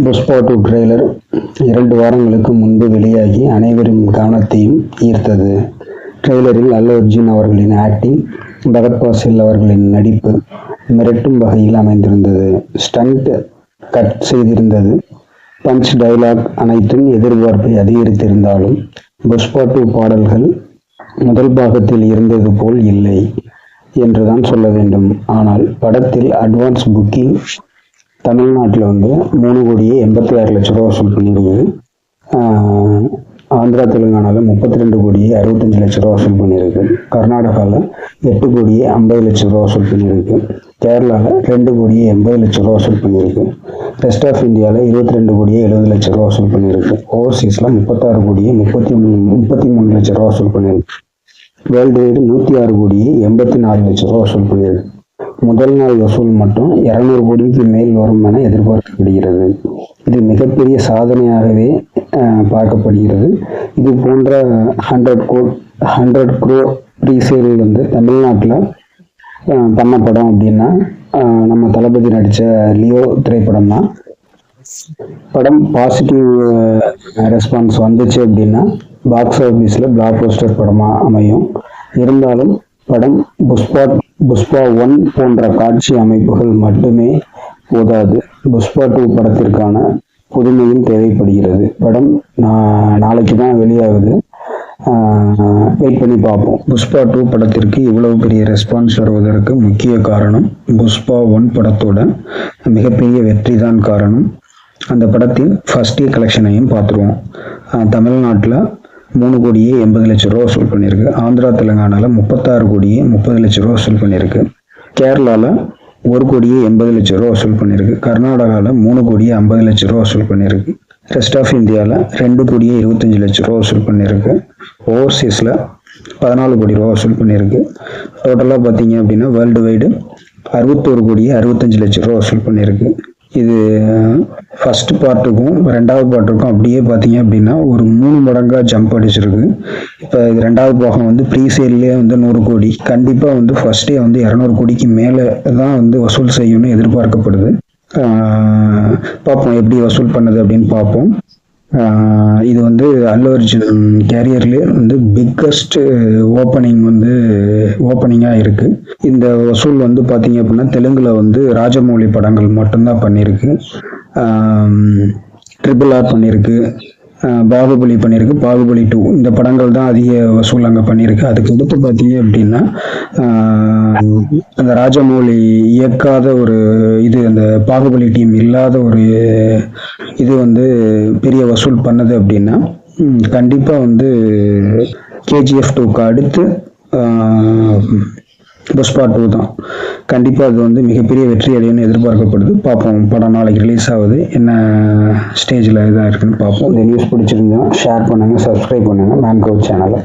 Pushpa 2 trailer 2 வாரங்களுக்கு முன்பு வெளியாகி அனைவரின் கவனத்தையும் ஈர்த்தது. ட்ரெய்லரில் அல்லு அர்ஜுன் அவர்களின் ஆக்டிங், பகத் பாசில் அவர்களின் நடிப்பு மிரட்டும் வகையில் அமைந்திருந்தது. ஸ்டண்ட் கட் செய்திருந்தது. பஞ்ச் டயலாக் அனைத்தும் எதிர்பார்ப்பை அதிகரித்திருந்தாலும் புஷ்பா 2 பாடல்கள் முதல் பாகத்தில் இருந்தது போல் இல்லை என்றுதான் சொல்ல வேண்டும். ஆனால் படத்தில் அட்வான்ஸ் புக்கிங் தமிழ்நாட்டில் 3,86,00,000 வசூல் பண்ணியிருக்குது. ஆந்திரா தெலுங்கானாவில் 32,65,00,000 வசூல் பண்ணியிருக்கு. கர்நாடகாவில் 8,50,00,000 வசூல் பண்ணியிருக்கு. கேரளாவில் 2,80,00,000 வசூல் பண்ணியிருக்கு. ரெஸ்ட் ஆஃப் இந்தியாவில் 22,70,00,000 வசூல் பண்ணியிருக்கு. ஓவர்சீஸில் 36,33,00,000 வசூல் பண்ணியிருக்கு. வேர்ல்டு வைடு 106,84,00,000 வசூல் பண்ணியிருக்கு. முதல் நாள் வசூல் மட்டும் 200 கோடிக்கு மேல் வரும் என எதிர்பார்க்கப்படுகிறது. இது மிகப்பெரிய சாதனையாகவே பார்க்கப்படுகிறது. இது போன்ற 100 crore ப்ரீசேல் தமிழ்நாட்டில் பண்ண படம் அப்படின்னா நம்ம தளபதி நடித்த லியோ திரைப்படம் தான். படம் பாசிட்டிவ் ரெஸ்பான்ஸ் வந்துச்சு அப்படின்னா பாக்ஸ் ஆஃபீஸில் பிளாக் பஸ்டர் படமாக அமையும். இருந்தாலும் படம் புஷ்பா 1 போன்ற காட்சி அமைப்புகள் மட்டுமே போதாது. புஷ்பா 2 படத்திற்கான புதுமையும் தேவைப்படுகிறது. படம் நாளைக்கு தான் வெளியாகுது. வெயிட் பண்ணி பார்ப்போம். புஷ்பா 2 படத்திற்கு இவ்வளவு பெரிய ரெஸ்பான்ஸ் வருவதற்கு முக்கிய காரணம் புஷ்பா 1 படத்தோட மிகப்பெரிய வெற்றி தான் காரணம். அந்த படத்தின் ஃபர்ஸ்ட் டே கலெக்ஷனையும் பார்த்துருவோம். தமிழ்நாட்டில் 3,80,00,000 வசூல் பண்ணியிருக்கு. ஆந்திரா தெலுங்கானாவில் 36,30,00,000 வசூல் பண்ணியிருக்கு. கேரளாவில் 1,80,00,000 வசூல் பண்ணியிருக்கு. கர்நாடகாவில் 3,50,00,000 வசூல் பண்ணியிருக்கு. ரெஸ்ட் ஆஃப் இந்தியாவில் 2,25,00,000 வசூல் பண்ணியிருக்கு. ஓவர்சீஸில் 14 கோடி ரூபா வசூல் பண்ணியிருக்கு. டோட்டலாக பார்த்தீங்க அப்படின்னா வேர்ல்டு வைடு 61,65,00,000 வசூல் பண்ணியிருக்கு. இது ஃபர்ஸ்ட் பார்ட்டுக்கும் 2வது பார்ட்டுக்கும் அப்படியே பார்த்தீங்க அப்படின்னா ஒரு 3 மடங்காக ஜம்ப் அடிச்சிருக்கு. இப்போ இது 2வது பாகம் ப்ரீ சேல்லே 100 கோடி, கண்டிப்பாக ஃபர்ஸ்டே 200 கோடிக்கு மேலே தான் வசூல் செய்யணும்னு எதிர்பார்க்கப்படுது. பார்ப்போம் எப்படி வசூல் பண்ணுது அப்படின்னு பார்ப்போம். இது அல்லு அர்ஜுன் கேரியர்லேயே பிக்கஸ்ட் ஓப்பனிங்காக இருக்குது. இந்த வசூல் பார்த்தீங்க அப்படின்னா தெலுங்குல ராஜமௌலி படங்கள் மட்டும்தான் பண்ணியிருக்கு. RRR பண்ணியிருக்கு, பாகுபலி பண்ணியிருக்கு, பாகுபலி 2 இந்த படங்கள் தான் அதிக வசூல் அங்கே பண்ணியிருக்கு. அதுக்கு அடுத்து பார்த்தீங்க அப்படின்னா அந்த ராஜமௌலி இயக்காத ஒரு அந்த பாகுபலி டீம் இல்லாத ஒரு இது பெரிய வசூல் பண்ணது அப்படின்னா கண்டிப்பாக KGF 2க்கு அடுத்து புஷ்பா 2 தான். கண்டிப்பாக அது மிகப்பெரிய வெற்றி அடையும்னு எதிர்பார்க்கப்படுது. பார்ப்போம். படம் நாளைக்கு ரிலீஸ் ஆகுது. என்ன ஸ்டேஜில் இதாக இருக்குன்னு பார்ப்போம். இந்த நியூஸ் பிடிச்சிருந்தா ஷேர் பண்ணுங்கள், சப்ஸ்கிரைப் பண்ணுங்கள் மேன்கோ சேனலை.